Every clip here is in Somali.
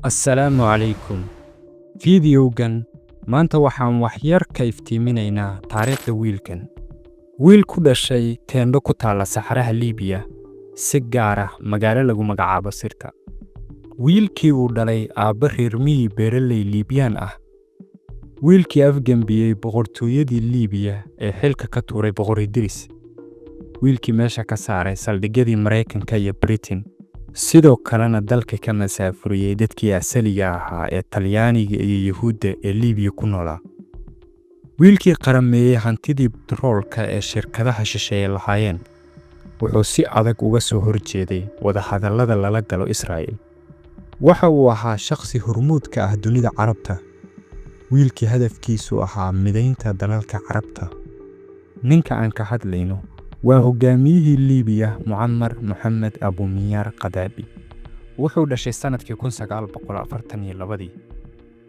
Assalaamu calaykum. Fiidiyowgan maanta waxaan waxyar ka iftiiminaynaa taariikhda wiilkan. Wiil ku dhashay teendho ku taalla saxaraha Liibiya, si gaar ah magaalo lagu magacaabo Sirta. Wiilkii uu dhalay aabba reer miyi beeraley Liibiyaan ah. Wiilkii afgembiyey boqortooyadii Liibiya ee xilka ka tuuray boqor Idris. Wiilkii meesha ka saaray saldhigyadii Mareykanka iyo Britain. Sidoo kalena dalka ka masaafuriyey dadkii asaliga ahaa ee Talyaaniga iyo Yahuudda ee Liibiya ku noolaa. Wiilkii qarameeyey hantidii petroolka ee shirkadaha shisheeye lahaayeen, wuxuu si adag uga soo horjeeday wadahadallada lala galo Israa'iil. Waxa uu ahaa shakhsi hormuud ka ah dunida Carabta. Wiilkii hadafkiisu ahaa midaynta dalalka Carabta. Ninka aan ka hadlayno waa hogaamiyihii Liibiya Muammar Mohammed Abu Nimer Gaddafi. Wuxuu dhashay sanadkii 1942,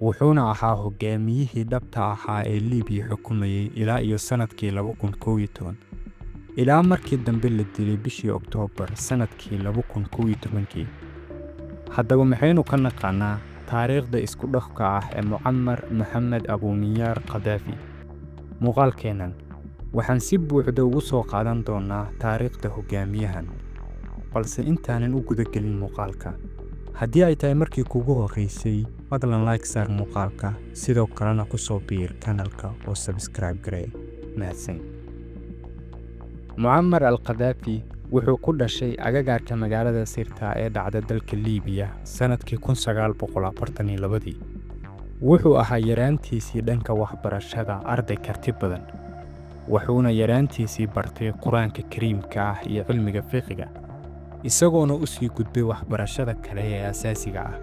wuxuuna ahaa hogaamiyihii dhabta ahaa ee Liibiya xukumayay ilaa iyo sanadkii 2011, ilaa markii dambe la dilay bishii Oktoobar sanadkii 2011. Haddaba maxaynu ka naqaanaa taariikhda isku dhafka ah ee Muammar Mohammed Abu Nimer Gaddafi? Muuqaalkeenan waxaan si buuxda ugu soo qaadan doonaa taariikhda hogaamiyahan. Balse intaanan u guda gelin muuqaalka, haddii ay tahay markii kugu horeysay, fadlan like saar muuqaalka, sidoo kalena ku soo biir kanalka oo subscribe garee. Mahadsan. Muammar al-Gaddafi wuxuu ku dhashay agagaarka magaalada Sirta ee dhacda dalka Liibiya sanadkii 1942. Wuxuu ahaa yaraantiisii dhanka waxbarashada arday karti badan. wuxuuna yaraantiisii bartay Quraanka Kariimka ah iyo cilmiga fiqiga, isagoona u sii gudbay waxbarashada kale ee asaasiga ah.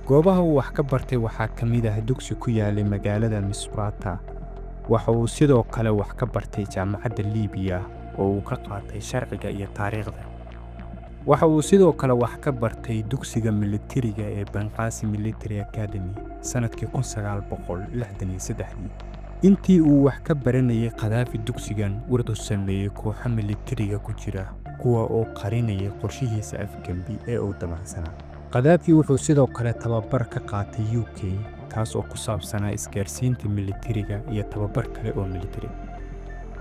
Goobaha uu wax ka bartay waxaa ka mid ah dugsi ku yaalay magaalada Misrata. Waxa uu sidoo kale wax ka bartay jaamacadda Liibiya oo uu ka qaatay sharciga iyo taariikhda. Waxa uu sidoo kale wax ka bartay dugsiga militariga ee Benghazi Military Academy sanadkii 1963. intii uu wax ka baranayay Gaddafi dugsigan wuxuu sameeyay kooxo militariga ku jira kuwa oo qarinayay qorshihiisa afgembi ee uu damacsanaa. Gaddafi wuxuu sidoo kale tababar ka qaatay UK kaas oo ku saabsanaa isgaarsiinta militariga iyo tababar kale oo militari.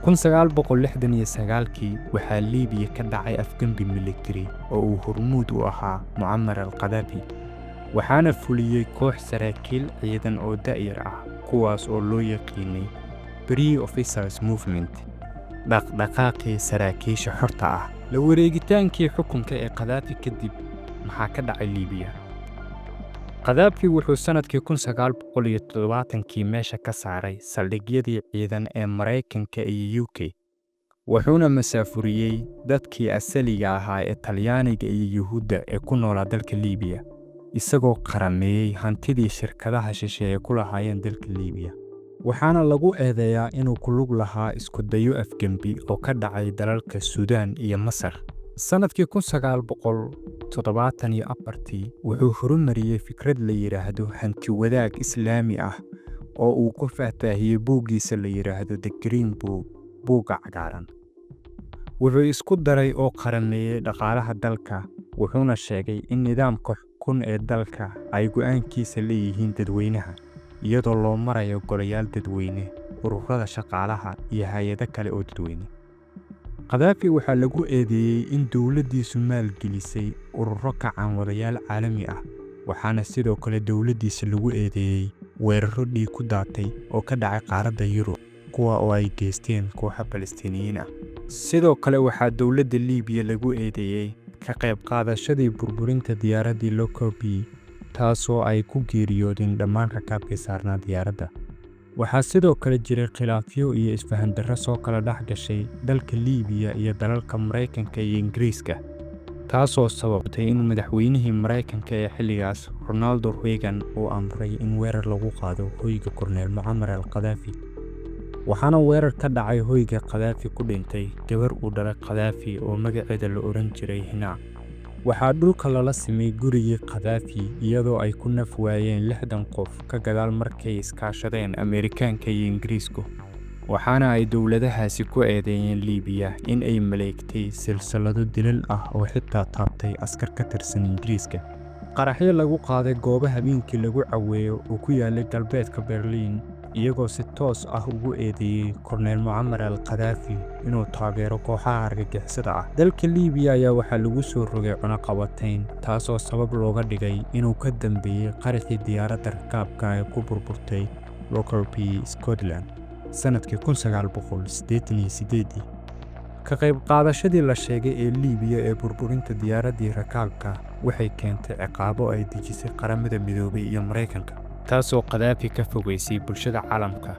1969kii waxaa Liibiya ka dhacay afgembi militari oo uu hormuud u ahaa Muammar al-Gaddafi, waxaana fuliyey koox saraakiil ciidan oo da'yar ah kuwaas oo loo yaqiinay Pre-Officers Movement, dhaqdhaqaaqii saraakiisha xorta ah. La wareegitaankii xukunka ee Gaddafi kadib maxaa ka dhacay Liibiya? Gaddafi wuxuu sanadkii 1970kii meesha ka saaray saldhigyadii ciidan ee Mareykanka iyo UK, wuxuuna masaafuriyey dadkii asaliga ahaa ee Talyaaniga iyo Yahuudda ee ku noolaa dalka Liibiya, isagoo qarameeyey hantidii shirkadaha shisheeye ku lahaayeen dalka Liibiya. Waxaana lagu eedeeyaa inuu ku lug lahaa isku dayo afgembi oo ka dhacay dalalka Suudaan iyo Masar. Sanadkii 1974 wuxuu horumariyey fikrad la yiraahdo hanti wadaag Islaami ah oo uu ku faahfaahiyey buuggiisa la yiraahdo The Green Book, buugga cagaaran. Wuxuu isku daray oo qarameeyey dhaqaalaha dalka, wuxuuna sheegay in nidaamka xukun ee dalka ay go'aankiisa leeyihiin dadweynaha, iyadoo loo marayo golayaal dadweyne, ururada shaqaalaha iyo hay'ado kale oo dadweyne. Gaddafi waxaa lagu eedeeyey in dowladdiisu maalgelisay ururo kacan wadayaal caalami ah, waxaana sidoo kale dowladdiisa lagu eedeeyey weeraro dhiig ku daatay oo ka dhacay qaaradda Yurub, kuwa oo ay geysteen kooxo Falastiiniyiin ah. Sidoo kale waxaa dowladda Liibiya lagu eedeeyey ka qayb qaadashadii burburinta diyaaraddii Lockerbie, taasoo ay ku geeriyoodeen dhammaan rakaabkii saarnaa diyaaradda. Waxaa sidoo kale jiray khilaafyo iyo isfahan darro soo kala dhex gashay dalka Liibiya iyo dalalka Mareykanka iyo Ingiriiska, taasoo sababtay in madaxweynihii Mareykanka ee xilligaas Ronald Reagan uu amray in weerar lagu qaado hoyga Korneyl Muammar al-Gaddafi. waxaana weerar ka dhacay hoyga Gaddafi ku dhintay gabar uu dhalay Gaddafi oo magaceeda la oran jiray Hina. Waxaa dhulka lala simay gurigii Gaddafi iyadoo ay ku naf waayeen 60 qof ka gadaal markay iskaashadeen Ameerikaanka iyo Ingiriisku. waxaana ay dowladahaasi ku eedeeyeen Liibiya in ay maleegtay silsilado dilal ah oo xitaa taabtay askar ka tirsan Ingiriiska, qaraxyo lagu qaaday goobo habeenkii lagu caweeyo oo ku yaalay galbeedka Berliin iyagoo si toos ah ugu eedeeyay Korneyl Muammar al-Qadaafi inuu taageero kooxaha argagixisada ah. Dalka Liibiya ayaa waxaa lagu soo rogay cunaqabatayn, taasoo sabab looga dhigay inuu ka dambeeyay qaraxii diyaaradda rakaabka ee ku burburtay Lockerbie, Scotland, sanadkii 1988. Ka qayb qaadashadii la sheegay ee Liibiya ee burburinta diyaaraddii rakaabka waxay keentay ciqaabo ay dejisay Qaramada Midoobay iyo Mareykanka, taasoo Qadaafi ka fogeysay bulshada caalamka.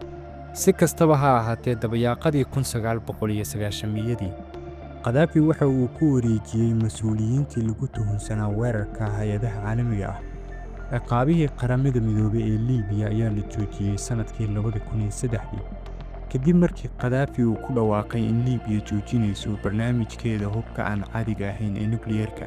Si kastaba ha ahaatee, dabayaaqadii 1990-yadii, Qadaafi waxa uu ku wareejiyey mas'uuliyiintii lagu tuhunsanaa weerarka hay'adaha caalamiga ah. Ciqaabihii Qaramada Midoobay ee Liibiya ayaa la joojiyey sanadkii 2003 kadib markii Qadaafi uu ku dhawaaqay in Liibiya joojinayso barnaamijkeeda hubka aan caadiga ahayn ee nukliyeerka.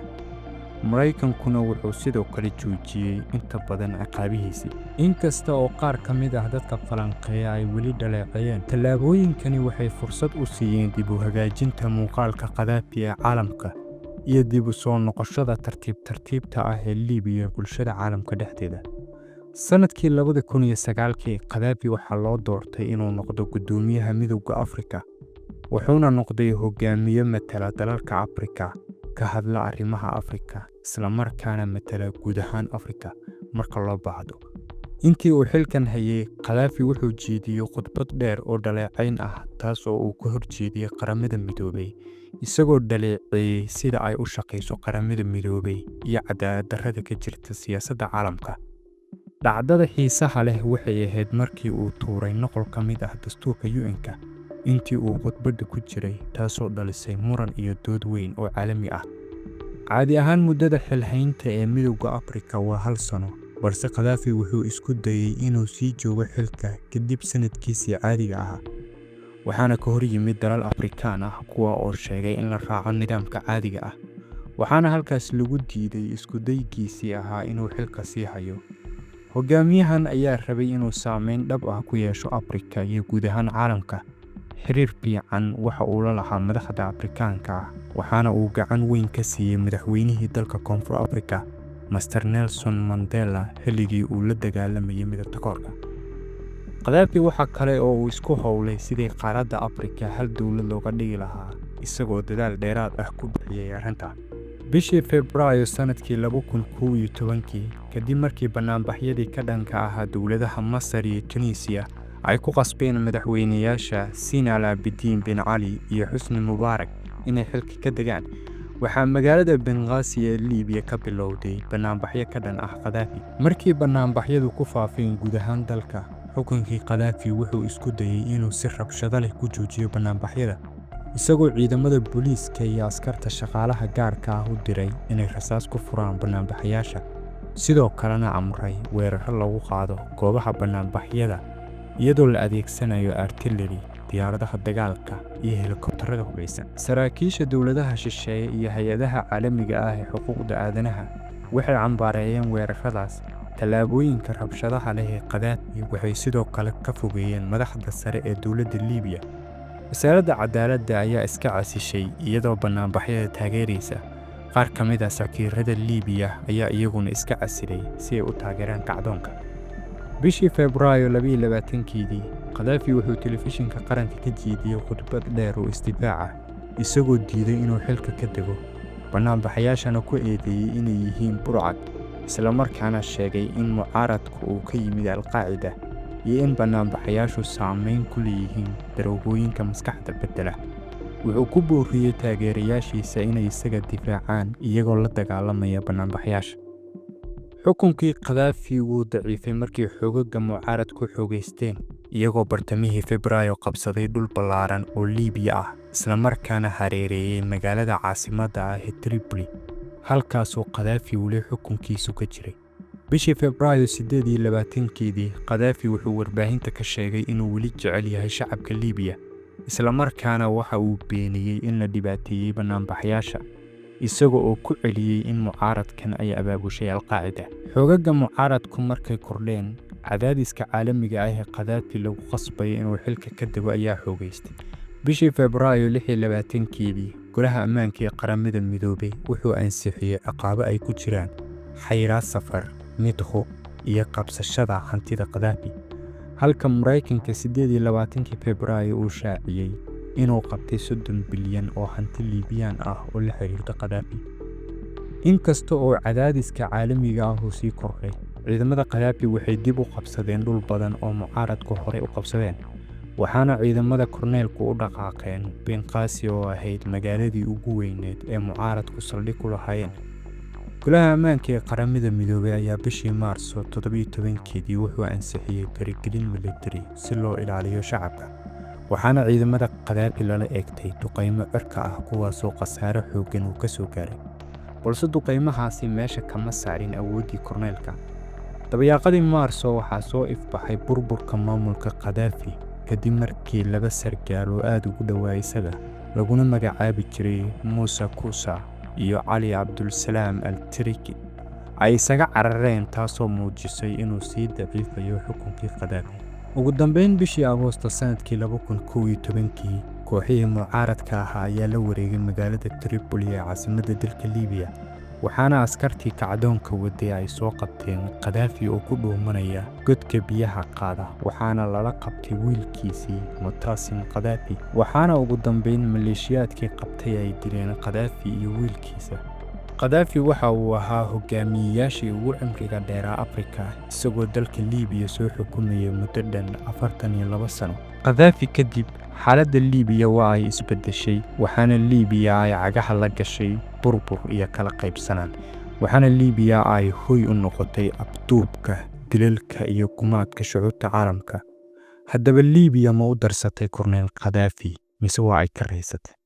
Mareykankuna wuxuu sidoo kale joojiyey inta badan ciqaabihiisii. Inkasta oo qaar ka mid ah dadka falanqeeya ay weli dhaleeceeyeen, tallaabooyinkani waxay fursad u siiyeen dib u hagaajinta muuqaalka Qadaafi ee caalamka iyo dib u soo noqoshada tartiibta ah ee Liibiya bulshada caalamka dhexdeeda. Sanadkii 2009, Qadaafi waxaa loo doortay inuu noqdo guddoomiyaha Midowga Afrika, wuxuuna noqday hogaamiye matala dalalka Afrika, ka hadla arrimaha Afrika, isla markaana matala guud ahaan Afrika marka loo baahdo. Intii uu xilkan hayay, Qadaafi wuxuu jeediyey khudbad dheer oo dhaleecayn ah, taas oo uu ka horjeediyey Qaramada Midoobay, isagoo dhaleeceeyay sida ay u shaqeyso Qaramada Midoobay iyo cadaalad darrada ka jirta siyaasadda caalamka. Dhacdada xiisaha leh waxay ahayd markii uu tuuray nuqul ka mid ah dastuurka UN-ka intii uu khudbadda ku jiray, taasoo dhalisay muran iyo dood weyn oo caalami ah. Caadi ahaan muddada xilhaynta ee Midowga Afrika waa 1 sano, balse Qadaafi wuxuu isku dayay inuu sii joogo xilka kadib sanadkiisii caadiga ahaa, waxaana ka hor yimid dalal Afrikaan ah kuwa oo sheegay in la raaco nidaamka caadiga ah, waxaana halkaas lagu diiday isku daygiisii ahaa inuu xilka sii hayo. Hogaamiyahan ayaa rabay inuu saameyn dhab ah ku yeesho Afrika iyo guud ahaan caalamka. Xiriir fiican waxa uu la lahaa madaxda Afrikaanka ah, waxaana uu gacan weyn ka siiyey madaxweynihii dalka Koonfur Afrika, Mr. Nelson Mandela, xilligii uu la dagaalamayay midabta koorka. Qadaafi waxa kale oo uu isku howlay sidii qaaradda Afrika hal dowlad looga dhigi lahaa, isagoo dadaal dheeraad ah ku bixiyay arrinta. Bishii Febraayo sanadkii 2011, kadib markii banaanbaxyadii ka dhanka ahaa dowladaha Masar iyo Tunisia ay ku qasbeen madaxweynayaasha Zine Abidine Ben Ali iyo Hosni Mubarak inay xilka ka degaan, waxaa magaalada Benghazi ee Liibiya ka bilowday banaanbaxyo ka dhan ah Qadaafi. Markii banaanbaxyadu ku faafeen guud ahaan dalka, xukunkii Qadaafi wuxuu isku dayay inuu si rabshado leh ku joojiyo banaanbaxyada, isagoo ciidamada booliiska iyo askarta shaqaalaha gaarka ah u diray inay rasaas ku furaan banaanbaxayaasha, sidoo kalena amray weeraro lagu qaado goobaha banaanbaxyada iyadoo la adeegsanayo artillery, diyaaradaha dagaalka iyo helikobtarada hubeysan. Saraakiisha dowladaha shisheeye iyo hay'adaha caalamiga ah ee xuquuqda aadanaha waxay cambaareeyeen weeraradaas. Tallaabooyinka rabshadaha leh ee Qadaafi waxay sidoo kale ka fogeeyeen madaxda sare ee dowladda Liibiya. Wasaaradda cadaaladda ayaa iska casishay iyadoo banaanbaxyada taageeraysa. Qaar ka mid ah safiirada Liibiya ayaa iyaguna iska casilay si ay u taageeraan kacdoonka. Bishii Febraayo 2020, Qadaafi wuxuu telefishinka qaranka ka jeediyey khudbad dheer oo isdifaac ah, isagoo diiday inuu xilka ka dego, banaanbaxayaashana ku eedeeyay inay yihiin burcad, isla markaana sheegay in mucaaradku uu ka yimid Al-Qaacida iyo in banaanbaxayaashu saameyn ku leeyihiin daroogooyinka maskaxda bedela. Wuxuu ku booriyey taageerayaashiisa inay isaga difaacaan iyagoo la dagaalamaya banaanbaxayaasha. Xukunkii Qadaafi wuu daciifay markii xoogagga mucaaradku xoogeysteen, iyagoo bartamihii Febraayo qabsaday dhul ballaaran oo Liibiya ah, isla markaana hareereeyay magaalada caasimadda ah ee Tripoli, halkaasoo Qadaafi weli xukunkiisu ka jiray. Bishii Febraayo 28, Qadaafi wuxuu warbaahinta ka sheegay inuu weli jecel yahay shacabka Liibiya, isla markaana waxa uu beeniyey in la dhibaateeyay banaanbaxayaasha, isagoo oo ku celiyey in mucaaradkan ay abaabushay Al-Qaacida. Xoogagga mucaaradku markay kordheen, cadaadiska caalamiga ah ee Qadaafi lagu qasbay inuu xilka ka dego ayaa xoogeystay. Bishii Febraayo 26, Golaha Ammaanka ee Qaramada Midoobay wuxuu ansixiyey ciqaabo ay ku jiraan xayiraad safar, mid hub iyo qabsashada hantida Qadaafi, halka Maraykanka 28 Febraayo uu shaaciyay inuu qabtay 30 bilyan oo hanti Liibiyaan ah oo la xiriirta Qadaafi. inkasta oo cadaadiska caalamiga ah uu sii kordhay, ciidamada Qadaafi waxay dib u qabsadeen dhul badan oo mucaaradku hore u qabsadeen, waxaana ciidamada korneelku u dhaqaaqeen Benghazi oo ahayd magaaladii ugu weyneed ee mucaaradku saldhig ku lahaayeen. Golaha Ammaanka ee Qaramada Midoobay ayaa bishii Maarso 17keedii wuxuu ansixiyay faragelin militari si loo ilaaliyo shacabka, waxaana ciidamada Qadaafi lala eegtay duqeymo cirka ah kuwaasoo khasaare xooggan uu ka soo gaaray, balse duqeymahaasi meesha kama saarin awooddii korneelka. dabayaaqadii Maarso waxaa soo ifbaxay burburka maamulka Qadaafi kadib markii laba sargaal oo aad ugu dhawaa isaga laguna magacaabi jiray Musa Kusa iyo Cali Abdulsalaam Al-Tiriki ay isaga carareen, taasoo muujisay inuu sii daciifayo xukunkii Qadaafi. ugu dambeyn bishii Agoosto sanadkii 2011 kooxihii mucaaradka ahaa ayaa la wareegay magaalada Tripoli ee caasimadda dalka Liibiya, waxaana askartii kacdoonka waday ay soo qabteen Qadaafi oo ku dhuumanaya godka biyaha qaada, waxaana lala qabtay wiilkiisii Mu'tasim Qadaafi, waxaana ugu dambeyn maleeshiyaadkii qabtay ay dileen Qadaafi iyo wiilkiisa. Qadaafi waxa uu ahaa hogaamiyayaashii ugu cimriga dheeraa Afrika, isagoo dalka Liibiya soo xukumayay muddo dhan 42 sano. Qadaafi kadib, xaaladda Liibiya waa ay isbedeshay, waxaana Liibiya ay cagaha la gashay burbur iyo kala qaybsanaan, waxaana Liibiya ay hoy u noqotay afduubka, dilalka iyo gumaadka shucuubta caalamka. haddaba Liibiya ma u darsatay korneel Qadaafi mise waa ay ka raysatay?